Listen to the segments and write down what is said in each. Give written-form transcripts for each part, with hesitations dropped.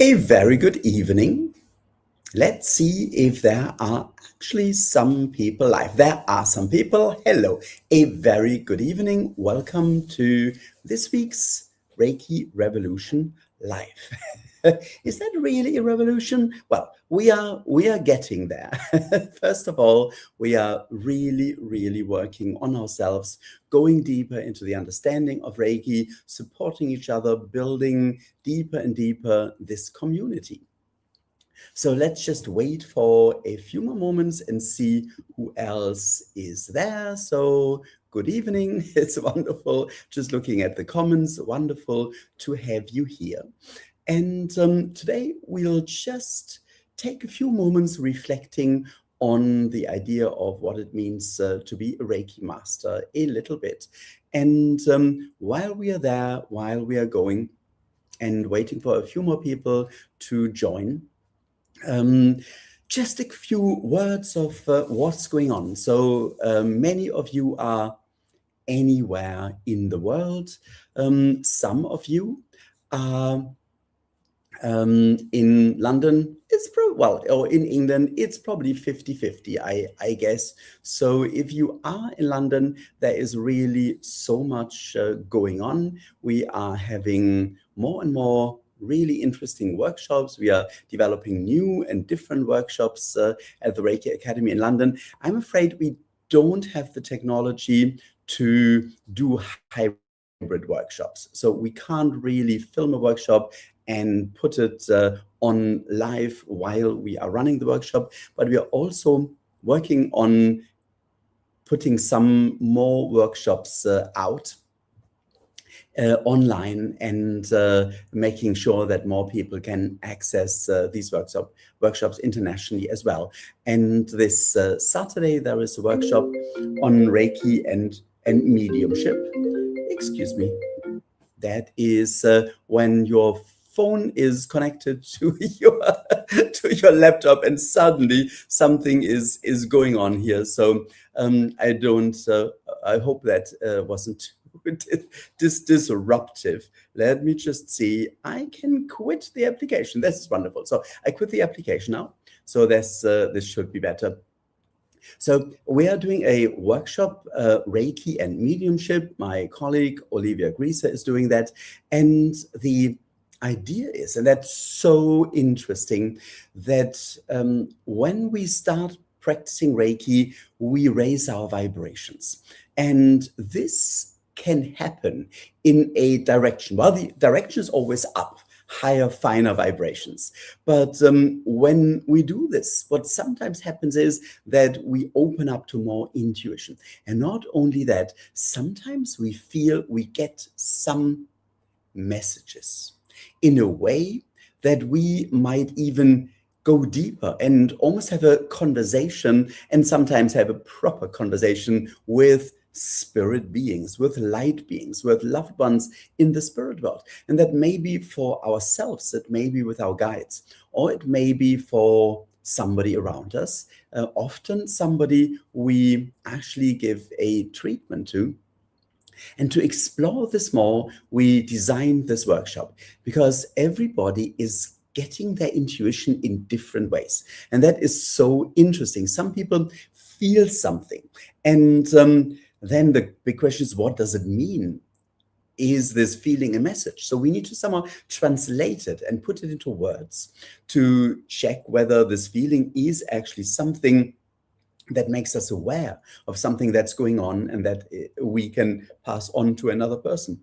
A very good evening. Let's see if there are actually some people live. There are some people. Hello. A very good evening. Welcome to this week's Reiki Revolution Live. Is that really a revolution? Well, we are getting there. First of all, we are really working on ourselves, going deeper into the understanding of Reiki, supporting each other, building deeper and deeper this community. So let's just wait for a few more moments and see who else is there. So good evening. It's wonderful. Just looking at the comments. Wonderful to have you here. And today we'll just take a few moments reflecting on the idea of what it means to be a Reiki master a little bit. And while we are there, while we are going and waiting for a few more people to join, just a few words of what's going on. So many of you are anywhere in the world. Some of you are in London. It's or in England, it's probably 50-50, I guess. So if you are in London, there is really so much going on. We are having more and more really interesting workshops. We are developing new and different workshops at the Reiki Academy in London. I'm afraid we don't have the technology to do hybrid workshops. So we can't really film a workshop and put it on live while we are running the workshop, but we are also working on putting some more workshops out online and making sure that more people can access these workshops internationally as well. And this Saturday, there is a workshop on Reiki and mediumship. Excuse me. That is when your phone is connected to your laptop and suddenly something is going on here. So I hope that wasn't disruptive. Let me just see. I can quit the application. This is wonderful. So I quit the application now. So this should be better. So we are doing a workshop, Reiki and mediumship. My colleague Olivia Grieser is doing that. And the idea is, and that's so interesting, that when we start practicing Reiki, we raise our vibrations. And this can happen in a direction. Well, the direction is always up, higher, finer vibrations. But when we do this, what sometimes happens is that we open up to more intuition. And not only that, sometimes we feel we get some messages in a way that we might even go deeper and almost have a conversation, and sometimes have a proper conversation with spirit beings, with light beings, with loved ones in the spirit world. And that may be for ourselves, it may be with our guides, or it may be for somebody around us, often somebody we actually give a treatment to. And to explore this more, we designed this workshop because everybody is getting their intuition in different ways. And that is so interesting. Some people feel something, and then the big question is, what does it mean? Is this feeling a message? So we need to somehow translate it and put it into words to check whether this feeling is actually something that makes us aware of something that's going on and that we can pass on to another person.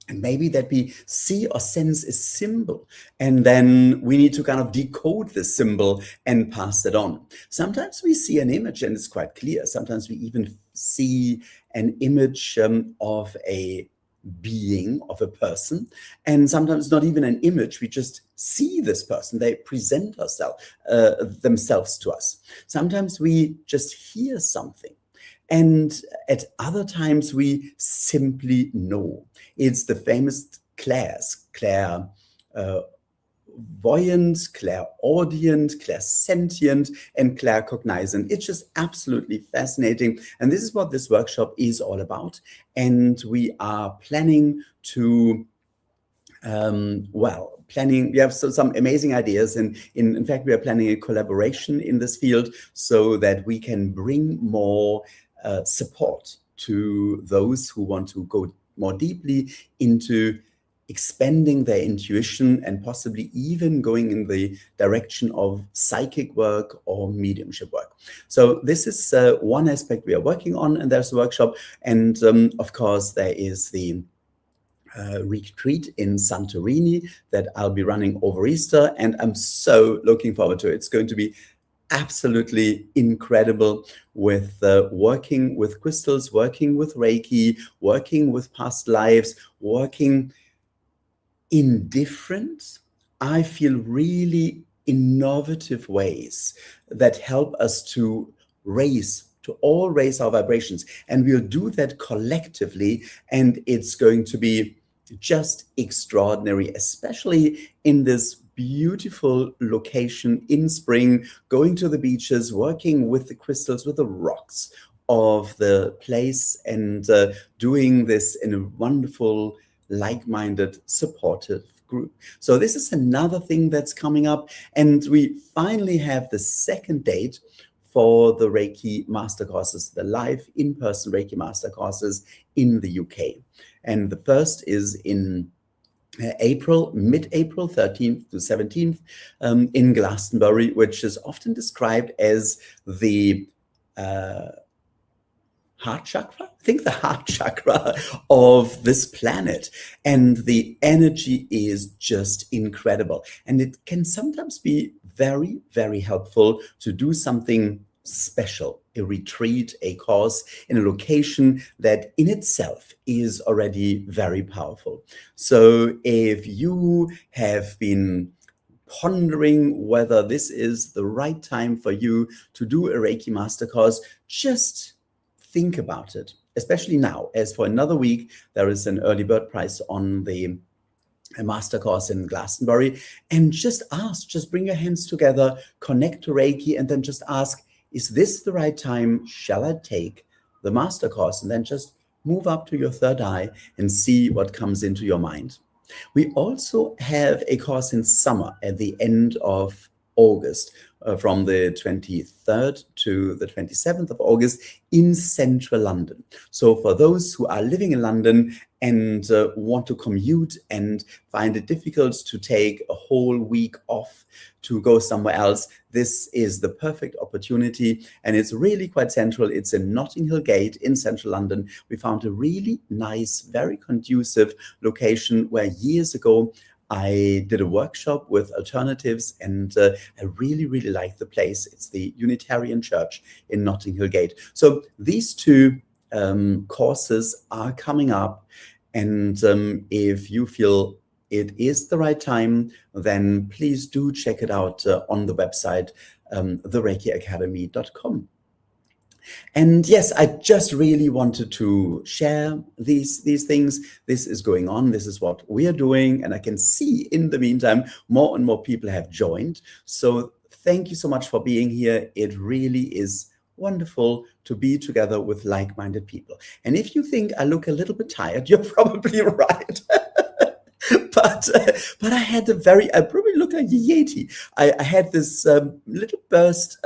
And maybe that we see or sense a symbol, and then we need to kind of decode the symbol and pass it on. Sometimes we see an image and it's quite clear. Sometimes we even see an image of a being, of a person, and sometimes not even an image. We just see this person. They present themselves to us. Sometimes we just hear something. And at other times, we simply know. It's the famous clairs, clairvoyant, clairaudient, clairsentient, and claircognizant. It's just absolutely fascinating. And this is what this workshop is all about. And we are planning to Well, planning, we have some amazing ideas. And in fact, we are planning a collaboration in this field so that we can bring more support to those who want to go more deeply into expanding their intuition and possibly even going in the direction of psychic work or mediumship work. So this is one aspect we are working on, and there's a workshop. And of course, there is the retreat in Santorini that I'll be running over Easter, and I'm so looking forward to it. It's going to be absolutely incredible with working with crystals, working with Reiki, working with past lives, working in different, I feel, really innovative ways that help us to all raise our vibrations. And we'll do that collectively, and it's going to be just extraordinary, especially in this beautiful location in spring, going to the beaches, working with the crystals, with the rocks of the place, and doing this in a wonderful, like-minded, supportive group. So this is another thing that's coming up. And we finally have the second date for the Reiki Master courses, the live in-person Reiki Master courses in the UK. And the first is in April, mid-April, 13th to 17th, in Glastonbury, which is often described as the heart chakra, I think the heart chakra of this planet. And the energy is just incredible. And it can sometimes be very, very helpful to do something special, a retreat, a course in a location that in itself is already very powerful. So if you have been pondering whether this is the right time for you to do a Reiki Master course, just think about it, especially now, as for another week, there is an early bird price on the master course in Glastonbury. And just ask, just bring your hands together, connect to Reiki, and then just ask, is this the right time? Shall I take the master course? And then just move up to your third eye and see what comes into your mind. We also have a course in summer at the end of August, from the 23rd to the 27th of August in central London. So for those who are living in London and want to commute and find it difficult to take a whole week off to go somewhere else, this is the perfect opportunity. And it's really quite central. It's in Notting Hill Gate in central London. We found a really nice, very conducive location where years ago I did a workshop with alternatives, and I really, really like the place. It's the Unitarian Church in Notting Hill Gate. So these two courses are coming up, and if you feel it is the right time, then please do check it out on the website, thereikiacademy.com. And yes, I just really wanted to share these things. This is going on. This is what we are doing. And I can see in the meantime, more and more people have joined. So thank you so much for being here. It really is wonderful to be together with like-minded people. And if you think I look a little bit tired, you're probably right. But I probably look like a Yeti. I had this little burst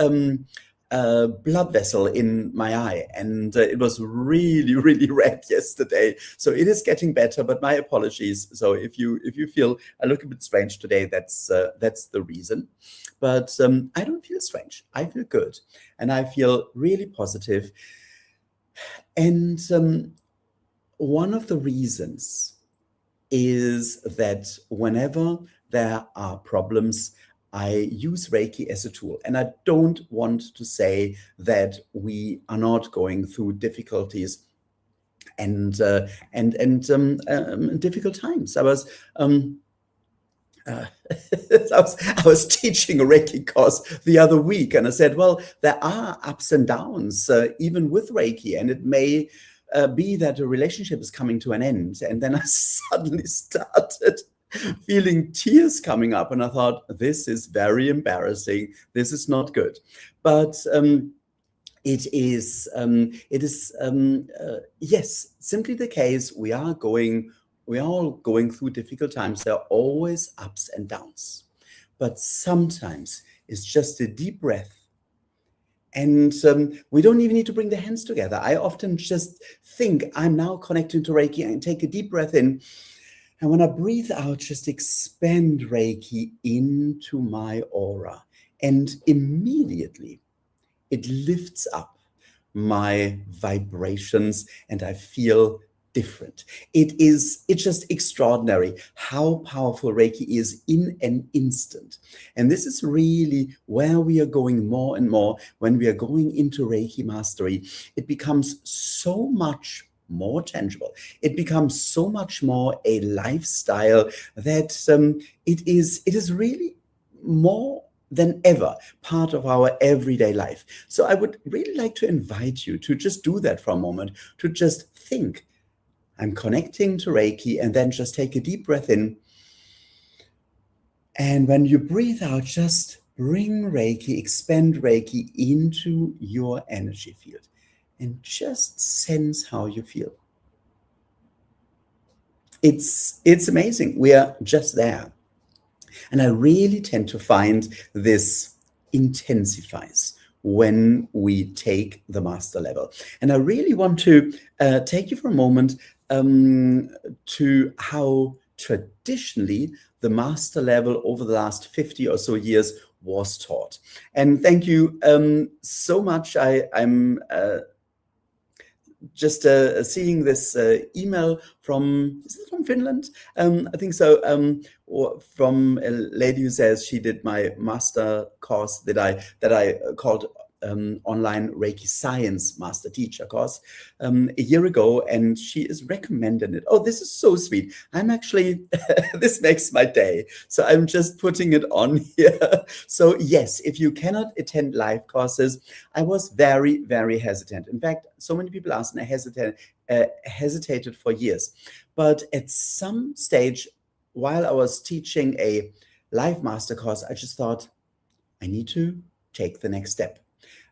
blood vessel in my eye, and it was really, really red yesterday. So it is getting better, but my apologies. So if you feel I look a bit strange today, that's the reason. But I don't feel strange. I feel good, and I feel really positive. And one of the reasons is that whenever there are problems, I use Reiki as a tool. And I don't want to say that we are not going through difficulties and difficult times. I was I was teaching a Reiki course the other week, and I said, well, there are ups and downs even with Reiki, and it may be that a relationship is coming to an end. And then I suddenly started feeling tears coming up, and I thought, this is very embarrassing. This is not good. But it is yes, simply the case. We are going we're all going through difficult times. There are always ups and downs. But sometimes it's just a deep breath. And we don't even need to bring the hands together. I often just think I'm now connecting to Reiki and take a deep breath in. And when I breathe out, just expand Reiki into my aura. And immediately it lifts up my vibrations and I feel different. It's just extraordinary how powerful Reiki is in an instant. And this is really where we are going more and more when we are going into Reiki mastery. It becomes so much more tangible. It becomes so much more a lifestyle that it is really more than ever part of our everyday life. So I would really like to invite you to just do that for a moment, to just think, I'm connecting to Reiki, and then just take a deep breath in. And when you breathe out, just bring Reiki, expand Reiki into your energy field and just sense how you feel. It's amazing. We are just there. And I really tend to find this intensifies when we take the master level. And I really want to take you for a moment to how traditionally the master level over the last 50 or so years was taught. And thank you so much. I'm just seeing this email from, is it from Finland? I think so, or from a lady who says she did my master course that I called online Reiki Science Master Teacher course a year ago, and she is recommending it. Oh, this is so sweet. I'm actually, this makes my day. So I'm just putting it on here. So yes, if you cannot attend live courses, I was very, very hesitant. In fact, so many people asked, and I hesitated for years. But at some stage, while I was teaching a live master course, I just thought, I need to take the next step.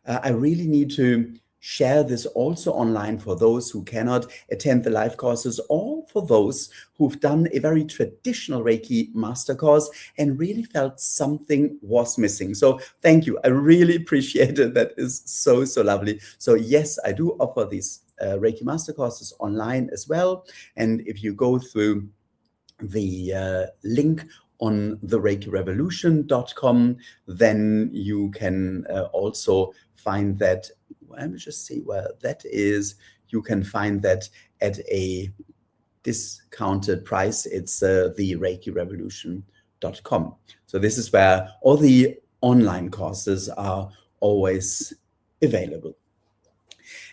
I really need to share this also online for those who cannot attend the live courses, or for those who've done a very traditional Reiki master course and really felt something was missing. So thank you. I really appreciate it. That is so, so lovely. So yes, I do offer these Reiki master courses online as well. And if you go through the link on the reikirevolution.com, then you can also find that. Let me just see where that is. You can find that at a discounted price. It's the reikirevolution.com. So this is where all the online courses are always available.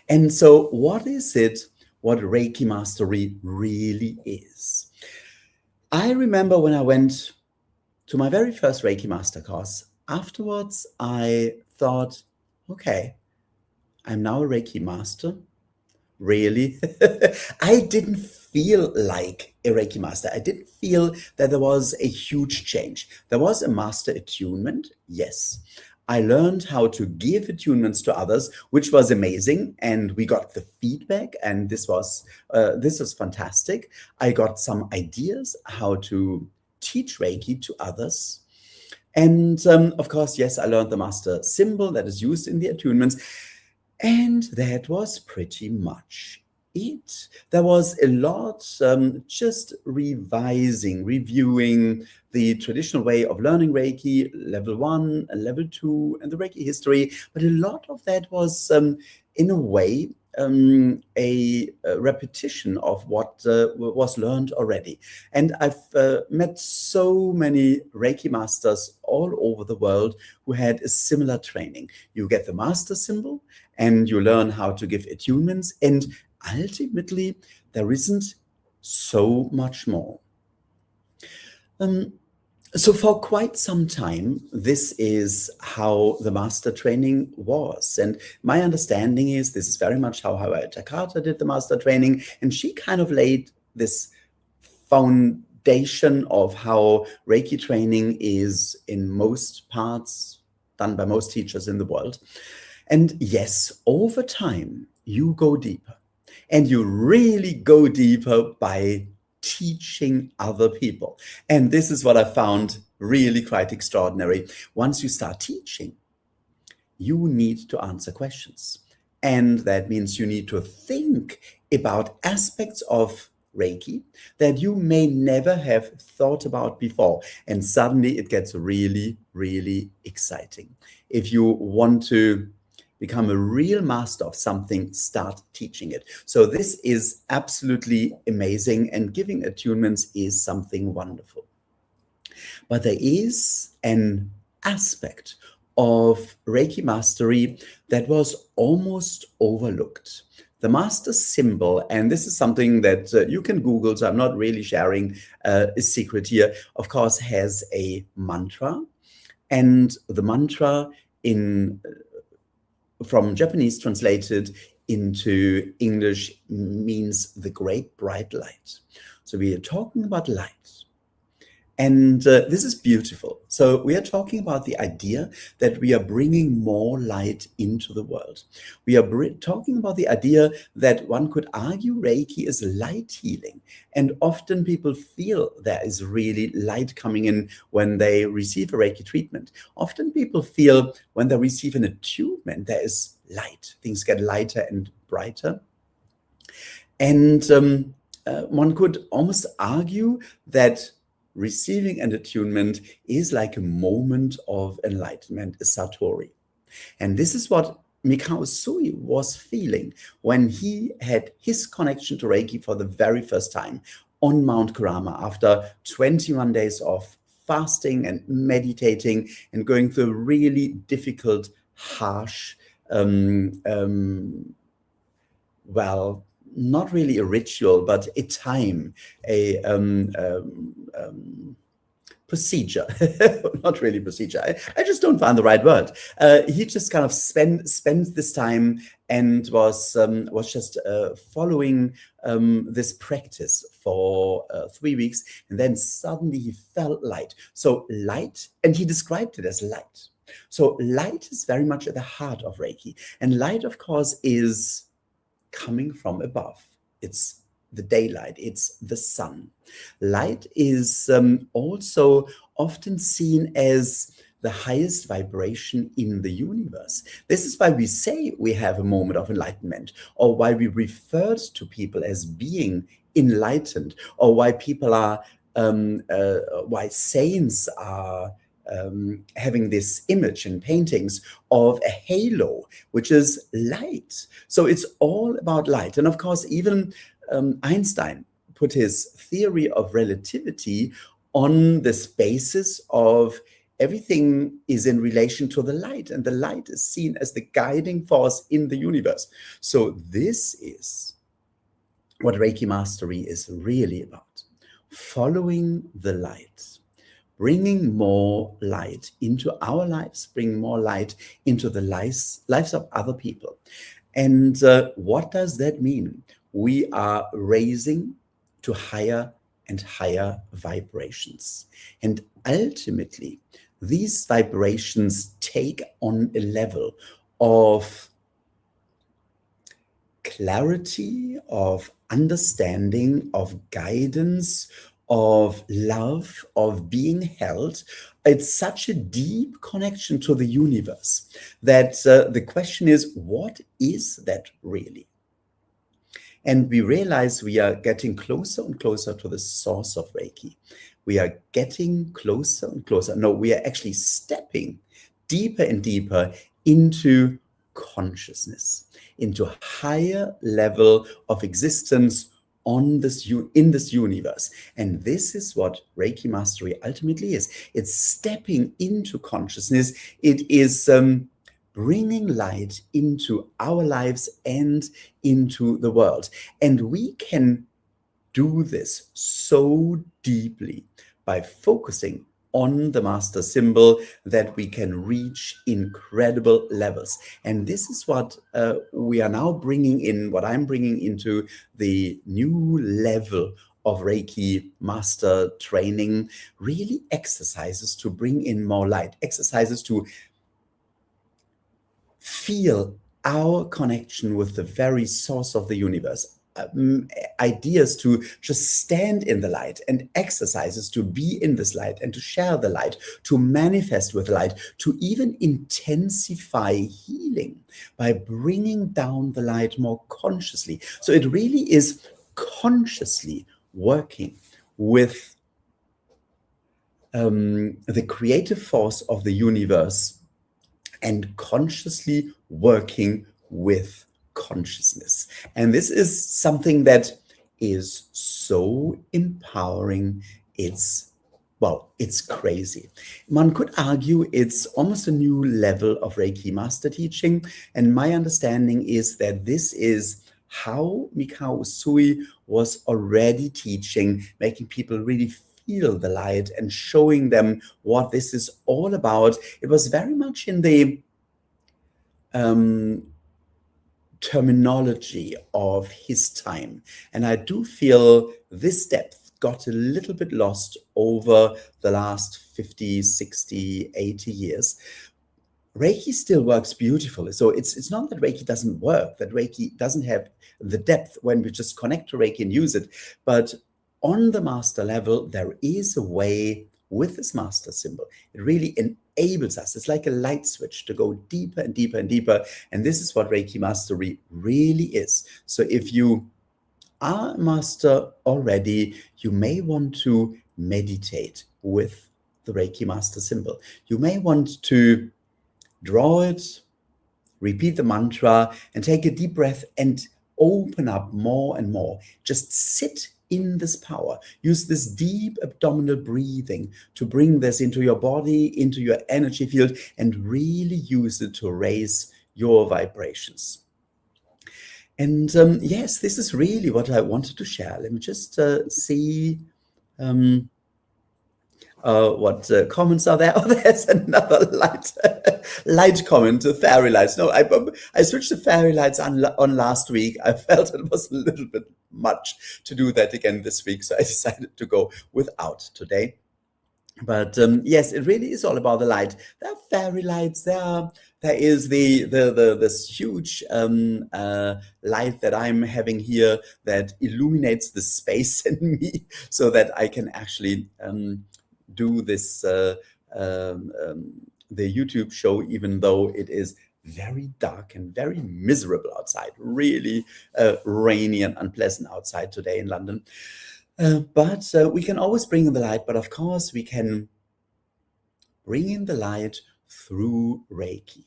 And so what is it, what Reiki Mastery really is? I remember when I went to my very first Reiki Master course, afterwards I thought, okay, I'm now a Reiki Master. Really? I didn't feel like a Reiki Master. I didn't feel that there was a huge change. There was a master attunement, yes. I learned how to give attunements to others, which was amazing, and we got the feedback, and this was fantastic. I got some ideas how to teach Reiki to others, and of course, yes, I learned the master symbol that is used in the attunements, and that was pretty much it. There was a lot just reviewing the traditional way of learning Reiki, level 1 and level 2, and the Reiki history. But a lot of that was, in a way, a repetition of what was learned already. And I've met so many Reiki masters all over the world who had a similar training. You get the master symbol and you learn how to give attunements, and ultimately there isn't so much more. So for quite some time, this is how the master training was. And my understanding is this is very much how Hayata Carter did the master training. And she kind of laid this foundation of how Reiki training is in most parts done by most teachers in the world. And yes, over time, you go deeper. And you really go deeper by teaching other people. And this is what I found really quite extraordinary. Once you start teaching, you need to answer questions. And that means you need to think about aspects of Reiki that you may never have thought about before. And suddenly it gets really, really exciting. If you want to become a real master of something, start teaching it. So this is absolutely amazing, and giving attunements is something wonderful. But there is an aspect of Reiki mastery that was almost overlooked. The master symbol, and this is something that you can Google, so I'm not really sharing a secret here, of course, has a mantra. And the mantra from Japanese translated into English means the great bright light. So we are talking about light. And this is beautiful. So we are talking about the idea that we are bringing more light into the world. We are talking about the idea that one could argue Reiki is light healing. And often people feel there is really light coming in when they receive a Reiki treatment. Often people feel when they receive an attunement, there is light. Things get lighter and brighter. And one could almost argue that receiving an attunement is like a moment of enlightenment, a satori. And this is what Mikao Sui was feeling when he had his connection to Reiki for the very first time on Mount Kurama after 21 days of fasting and meditating and going through a really difficult, harsh, not really a ritual, but a time, a procedure. Not really procedure. I just don't find the right word. He just kind of spent this time and was just following this practice for 3 weeks, and then suddenly he felt light. So light, and he described it as light. So light is very much at the heart of Reiki, and light, of course, is coming from above. It's the daylight, it's the sun. Light is also often seen as the highest vibration in the universe. This is why we say we have a moment of enlightenment, or why we refer to people as being enlightened, or why people are, why saints are having this image in paintings of a halo, which is light. So it's all about light. And of course, even Einstein put his theory of relativity on this basis of everything is in relation to the light, and the light is seen as the guiding force in the universe. So this is what Reiki Mastery is really about: following the light, bringing more light into our lives, bringing more light into the lives of other people. And what does that mean? We are raising to higher and higher vibrations. And ultimately, these vibrations take on a level of clarity, of understanding, of guidance, of love, of being held. It's such a deep connection to the universe that the question is, what is that really? And we realize we are getting closer and closer to the source of Reiki. We are getting closer and closer. No, we are actually stepping deeper and deeper into consciousness, into a higher level of existence in this universe. And this is what Reiki Mastery ultimately is. It's stepping into consciousness. It is bringing light into our lives and into the world. And we can do this so deeply by focusing on the master symbol that we can reach incredible levels. And this is what we are now bringing in, what I'm bringing into the new level of Reiki master training, really exercises to bring in more light, exercises to feel our connection with the very source of the universe, ideas to just stand in the light, and exercises to be in this light and to share the light, to manifest with light, to even intensify healing by bringing down the light more consciously. So it really is consciously working with the creative force of the universe and consciously working with consciousness. And this is something that is so empowering. It's crazy. One could argue it's almost a new level of Reiki Master teaching. And my understanding is that this is how Mikao Usui was already teaching, making people really feel the light and showing them what this is all about. It was very much in the terminology of his time. And I do feel this depth got a little bit lost over the last 50, 60, 80 years. Reiki still works beautifully. So it's not that Reiki doesn't work, that Reiki doesn't have the depth when we just connect to Reiki and use it. But on the master level, there is a way with this master symbol. It really enables us. It's like a light switch to go deeper and deeper and deeper. And this is what Reiki Mastery really is. So if you are a master already, you may want to meditate with the Reiki Master symbol. You may want to draw it, repeat the mantra, and take a deep breath and open up more and more. Just sit in this power. Use this deep abdominal breathing to bring this into your body, into your energy field, and really use it to raise your vibrations. And yes, this is really what I wanted to share. Let me just see what comments are there. Oh, there's another light comment to fairy lights. No, I switched to fairy lights on last week. I felt it was a little bit much to do that again this week, so I decided to go without today. But yes, it really is all about the light. There are fairy lights. There is this huge light that I'm having here that illuminates the space in me, so that I can actually do this the YouTube show, even though it is very dark and very miserable outside. Really rainy and unpleasant outside today in London. But we can always bring in the light, but of course we can bring in the light through Reiki.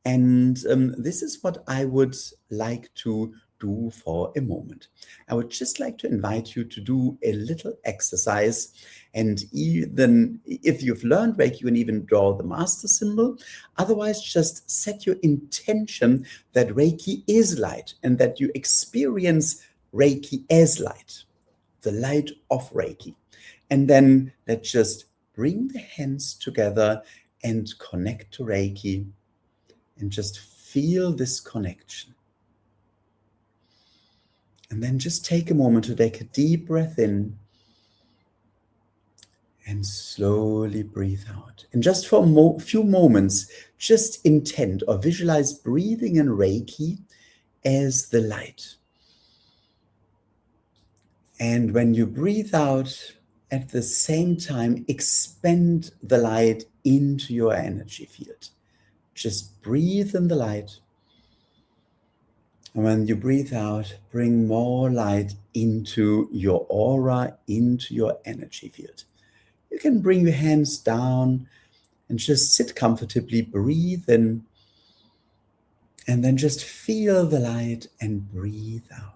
And this is what I would like to do for a moment. I would just like to invite you to do a little exercise. And even if you've learned Reiki, you can even draw the master symbol. Otherwise, just set your intention that Reiki is light and that you experience Reiki as light, the light of Reiki. And then let's just bring the hands together and connect to Reiki and just feel this connection. And then just take a moment to take a deep breath in and slowly breathe out. And just for a few moments, just intend or visualize breathing in Reiki as the light. And when you breathe out, at the same time, expand the light into your energy field. Just breathe in the light. And when you breathe out, bring more light into your aura, into your energy field. You can bring your hands down and just sit comfortably, breathe in, and then just feel the light and breathe out.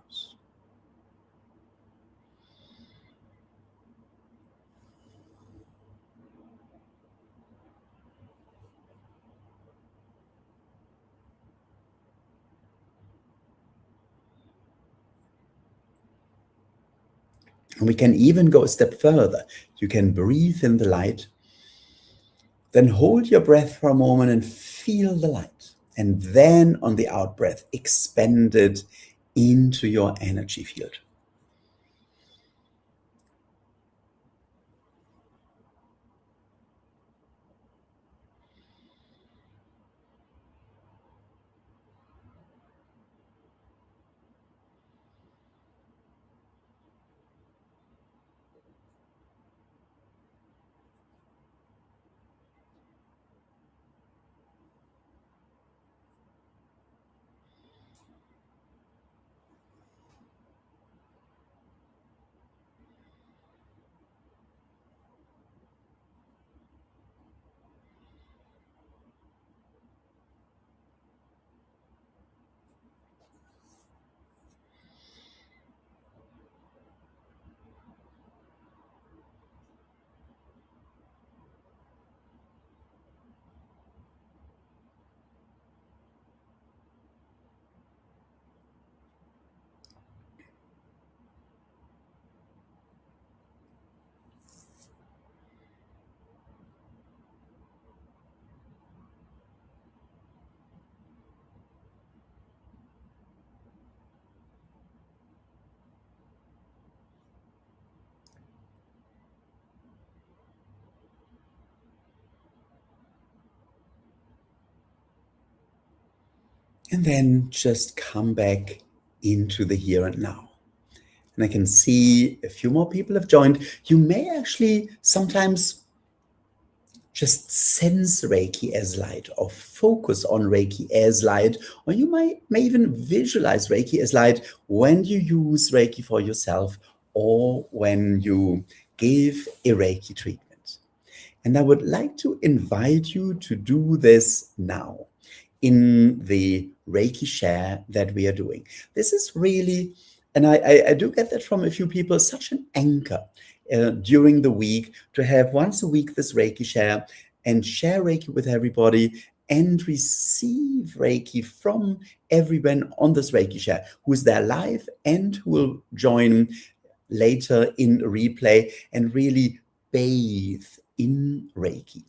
And we can even go a step further. You can breathe in the light, then hold your breath for a moment and feel the light. And then on the out breath, expand it into your energy field. And then just come back into the here and now. And I can see a few more people have joined. You may actually sometimes just sense Reiki as light or focus on Reiki as light, or you may even visualize Reiki as light when you use Reiki for yourself or when you give a Reiki treatment. And I would like to invite you to do this now in the Reiki share that we are doing. This is really, and I do get that from a few people, such an anchor during the week to have once a week this Reiki share and share Reiki with everybody and receive Reiki from everyone on this Reiki share who is there live and who will join later in replay and really bathe in Reiki,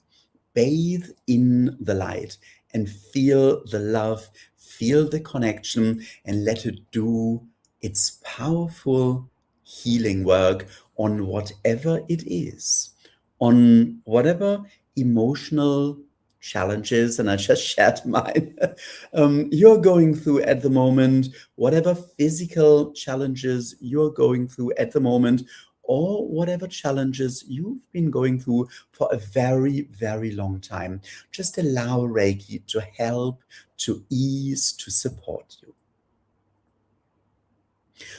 bathe in the light and feel the love, feel the connection, and let it do its powerful healing work on whatever it is, on whatever emotional challenges, and I just shared mine, you're going through at the moment, whatever physical challenges you're going through at the moment, or whatever challenges you've been going through for a very, very long time. Just allow Reiki to help, to ease, to support you.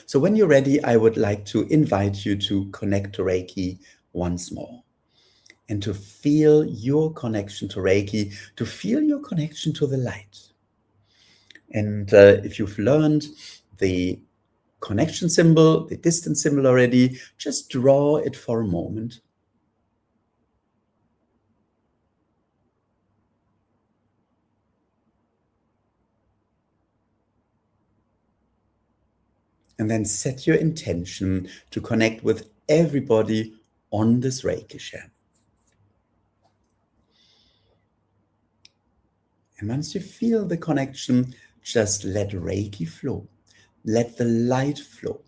So when you're ready, I would like to invite you to connect to Reiki once more and to feel your connection to Reiki, to feel your connection to the light. And if you've learned the connection symbol, the distance symbol already, just draw it for a moment. And then set your intention to connect with everybody on this Reiki share. And once you feel the connection, just let Reiki flow. Let the light flow.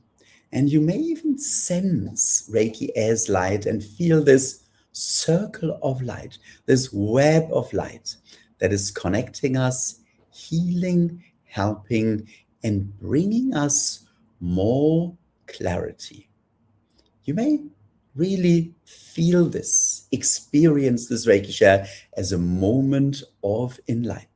And you may even sense Reiki as light and feel this circle of light, this web of light that is connecting us, healing, helping, and bringing us more clarity. You may really feel this, experience this Reiki share as a moment of enlightenment.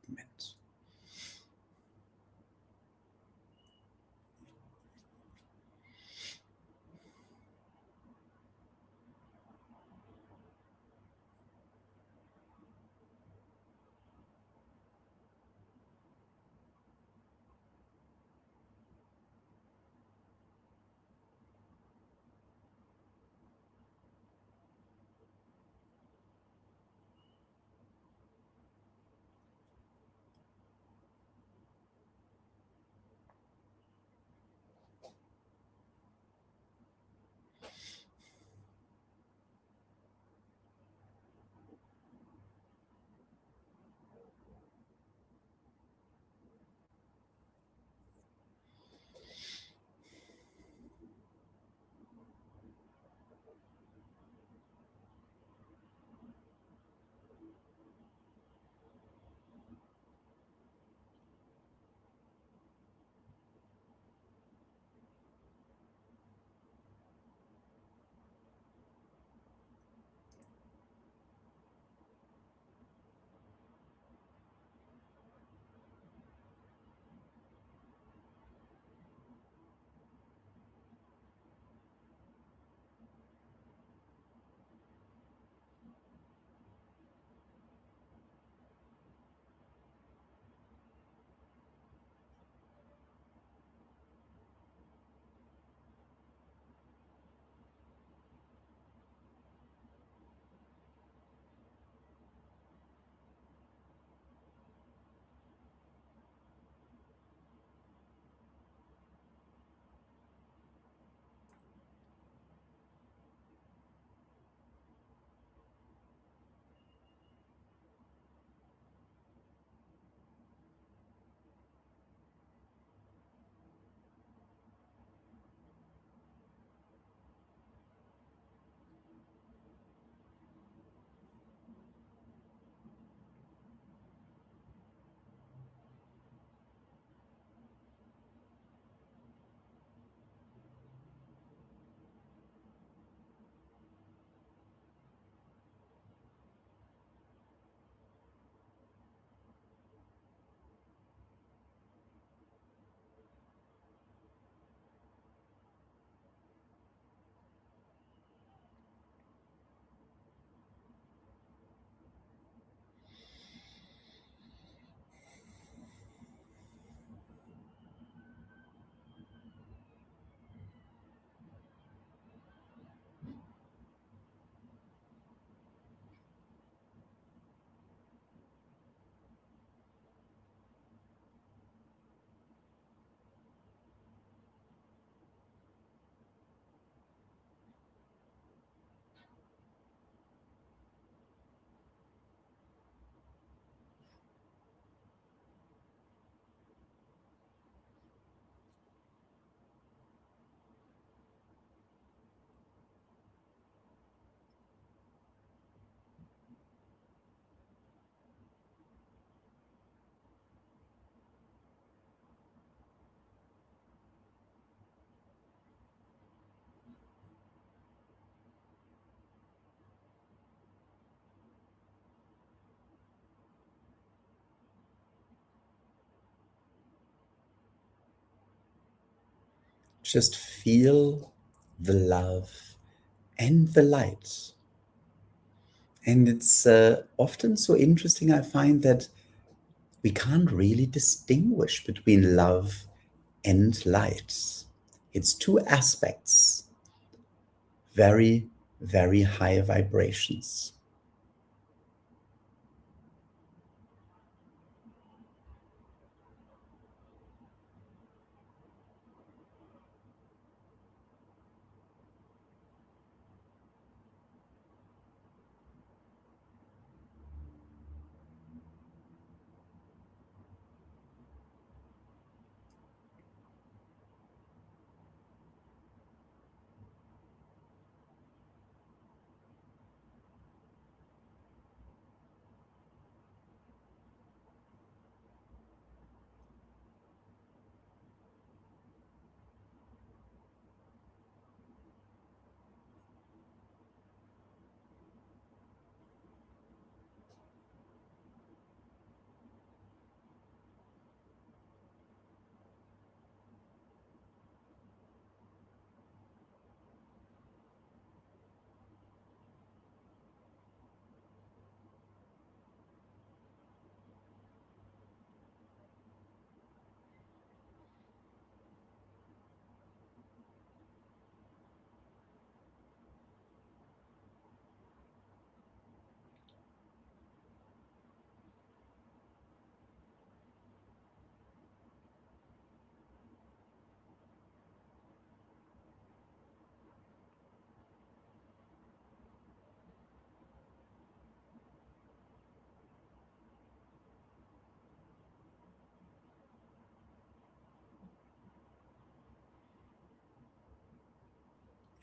just feel the love and the light. And it's often so interesting, I find, that we can't really distinguish between love and light. It's two aspects, very, very high vibrations.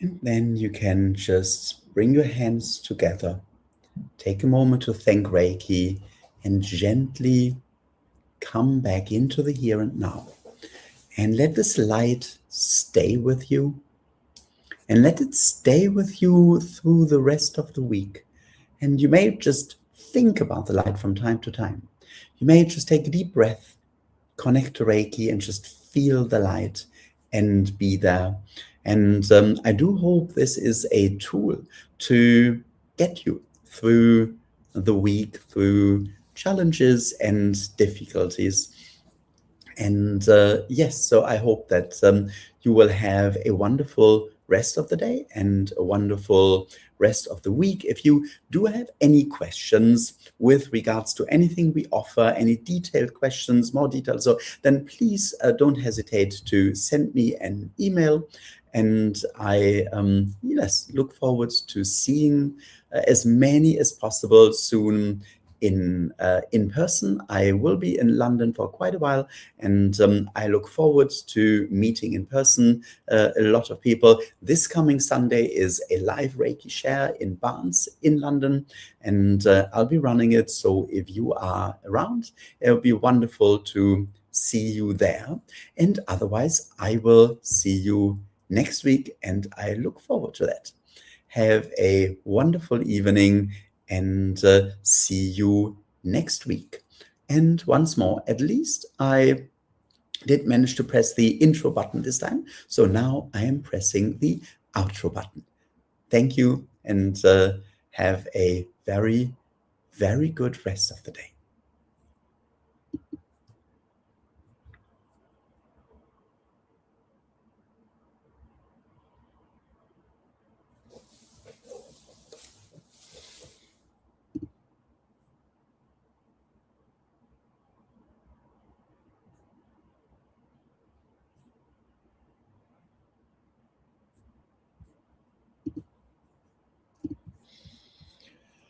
And then you can just bring your hands together, take a moment to thank Reiki, and gently come back into the here and now. And let this light stay with you. And let it stay with you through the rest of the week. And you may just think about the light from time to time. You may just take a deep breath, connect to Reiki, and just feel the light and be there. And I do hope this is a tool to get you through the week, through challenges and difficulties. And yes, so I hope that you will have a wonderful rest of the day and a wonderful rest of the week. If you do have any questions with regards to anything we offer, any detailed questions, more details, so then please don't hesitate to send me an email. And I, yes, look forward to seeing as many as possible soon in person. I will be in London for quite a while, and I look forward to meeting in person a lot of people. This coming Sunday is a live Reiki share in Barnes in London, and I'll be running it. So if you are around, it will be wonderful to see you there. And otherwise, I will see you next week, and I look forward to that. Have a wonderful evening, and see you next week. And once more, at least I did manage to press the intro button this time. So now I am pressing the outro button. Thank you, and have a very, very good rest of the day.